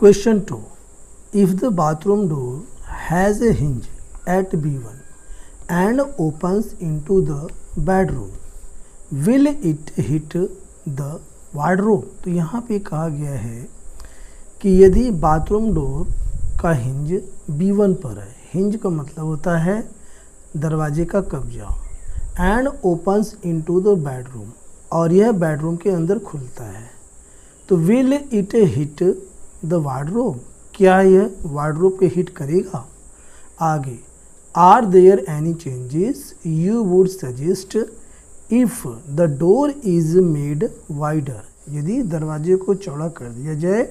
Question 2. If the bathroom door has a hinge at B1 and opens into the bedroom, will it hit the wardrobe? तो यहाँ पे कहा गया है कि यदि बाथरूम डोर का हिंज B1 पर है, हिंज का मतलब होता है दरवाजे का कब्जा, and opens into the bedroom, और यह बेडरूम के अंदर खुलता है, तो will it hit the wardrobe, क्या यह वार्डरोब के हिट करेगा? आगे, are there any changes you would suggest if the door is made wider, यदि दरवाजे को चौड़ा कर दिया जाए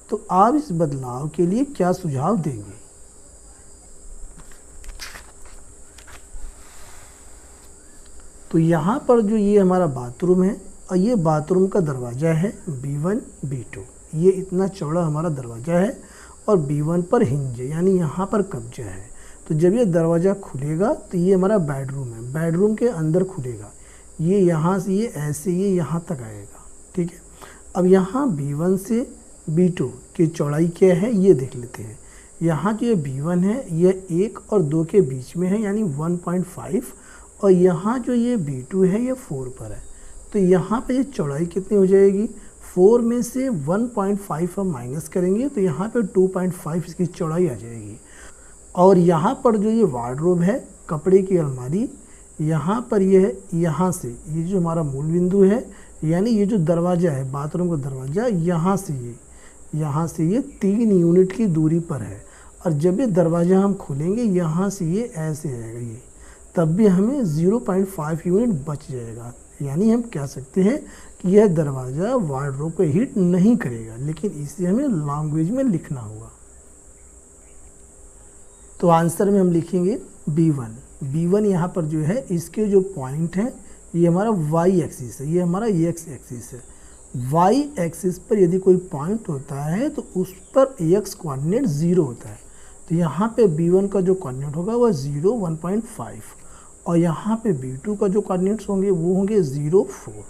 तो आप इस बदलाव के लिए क्या सुझाव देंगे? तो यहाँ पर जो ये हमारा बाथरूम है और ये बाथरूम का दरवाज़ा है B1 B2, ये इतना चौड़ा हमारा दरवाज़ा है और B1 पर हिंज है, यानी यहाँ पर कब्जा है। तो जब ये दरवाज़ा खुलेगा तो ये हमारा बेडरूम है, बेडरूम के अंदर खुलेगा, ये यहाँ से ये ऐसे ये यहाँ तक आएगा, ठीक है। अब यहाँ B1 से B2 की चौड़ाई क्या है ये देख लेते हैं। यहाँ जो ये B1 है यह 1 और 2 के बीच में है, यानी 1.5, और यहाँ जो ये B2 है ये 4 पर है, तो यहाँ पे ये चौड़ाई कितनी हो जाएगी? 4 में से 1.5 हम माइनस करेंगे तो यहाँ पे 2.5 इसकी चौड़ाई आ जाएगी। और यहाँ पर जो ये वार्डरोब है, कपड़े की अलमारी, यहाँ पर ये यहाँ से ये जो हमारा मूल बिंदु है, यानी ये जो दरवाज़ा है बाथरूम का दरवाज़ा, यहाँ से ये 3 यूनिट की दूरी पर है, और जब ये दरवाज़ा हम खोलेंगे यहाँ से ये ऐसे आएगा ये, तब भी हमें 0.5 यूनिट बच जाएगा, यानी हम कह सकते हैं कि यह दरवाज़ा वार्डरोब को हिट नहीं करेगा, लेकिन इसे हमें लैंग्वेज में लिखना होगा। तो आंसर में हम लिखेंगे B1 यहाँ पर जो है इसके जो पॉइंट हैं ये हमारा y एक्सिस है, ये हमारा x एक्सिस है। y एक्सिस पर यदि कोई पॉइंट होता है तो उस पर x कोऑर्डिनेट 0 होता है, तो यहाँ पे B1 का जो कोऑर्डिनेट होगा वह 0 1.5, और यहाँ पे B2 का जो कोऑर्डिनेट्स होंगे वो होंगे 0 4।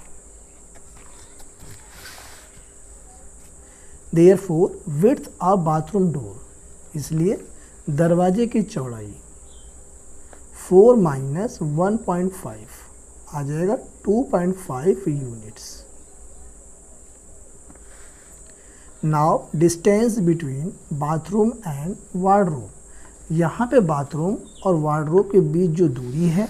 Therefore width of bathroom door, इसलिए दरवाजे की चौड़ाई 4 माइनस 1.5 आ जाएगा 2.5 units. Now distance between bathroom and wardrobe, यहाँ पे बाथरूम और वार्डरोब के बीच जो दूरी है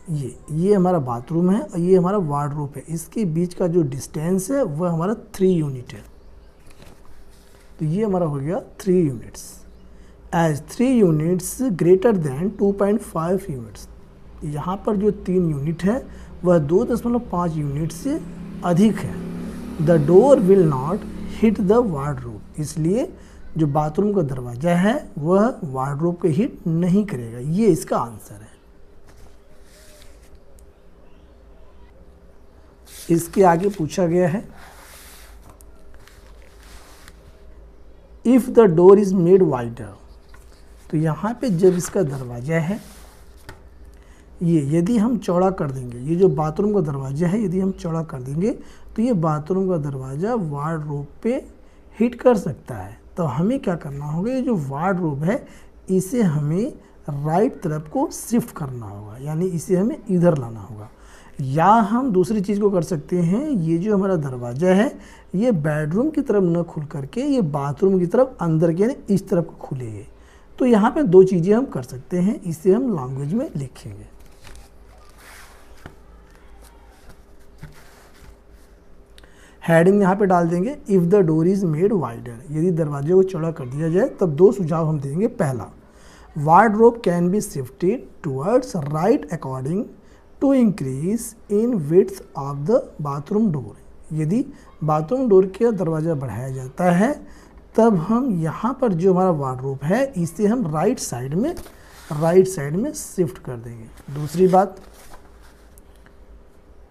ये हमारा बाथरूम है और ये हमारा वार्डरोब है, इसके बीच का जो डिस्टेंस है वह हमारा 3 यूनिट है, तो ये हमारा हो गया 3 units. As 3 units greater than 2.5 units, यहाँ पर जो 3 यूनिट है वह 2.5 यूनिट से अधिक है। The door will not hit the wardrobe, इसलिए जो बाथरूम का दरवाज़ा है वह वार्डरोब को हिट नहीं करेगा, ये इसका आंसर है। इसके आगे पूछा गया है if the door is made wider, तो यहाँ पे जब इसका दरवाज़ा है ये यदि हम चौड़ा कर देंगे, ये जो बाथरूम का दरवाज़ा है यदि हम चौड़ा कर देंगे तो ये बाथरूम का दरवाज़ा वार्डरोब पे हिट कर सकता है, तो हमें क्या करना होगा, ये जो वार्डरोब है इसे हमें राइट तरफ को शिफ्ट करना होगा, यानी इसे हमें इधर लाना होगा। या हम दूसरी चीज़ को कर सकते हैं, ये जो हमारा दरवाज़ा है ये बेडरूम की तरफ न खुल करके ये बाथरूम की तरफ अंदर के यानी इस तरफ को खुलेगी, तो यहाँ पे 2 चीज़ें हम कर सकते हैं, इसे हम लैंग्वेज में लिखेंगे। हेडिंग यहाँ पे डाल देंगे if the door is made wider, यदि दरवाजे को चौड़ा कर दिया जाए तब 2 सुझाव हम देंगे। पहला, wardrobe can be shifted towards right according to increase in width of the bathroom door, यदि बाथरूम डोर का दरवाज़ा बढ़ाया जाता है तब हम यहाँ पर जो हमारा वार्डरोब है इसे हम राइट साइड में शिफ्ट कर देंगे। दूसरी बात,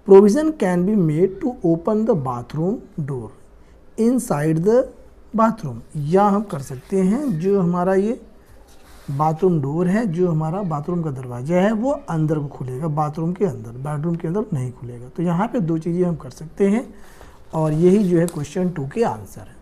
provision can be made to open the bathroom door inside the bathroom, या हम कर सकते हैं जो हमारा ये बाथरूम डोर है, जो हमारा बाथरूम का दरवाज़ा है वो अंदर को खुलेगा, बाथरूम के अंदर, बेडरूम के अंदर नहीं खुलेगा। तो यहाँ पे 2 चीज़ें हम कर सकते हैं और यही जो है क्वेश्चन 2 के आंसर है।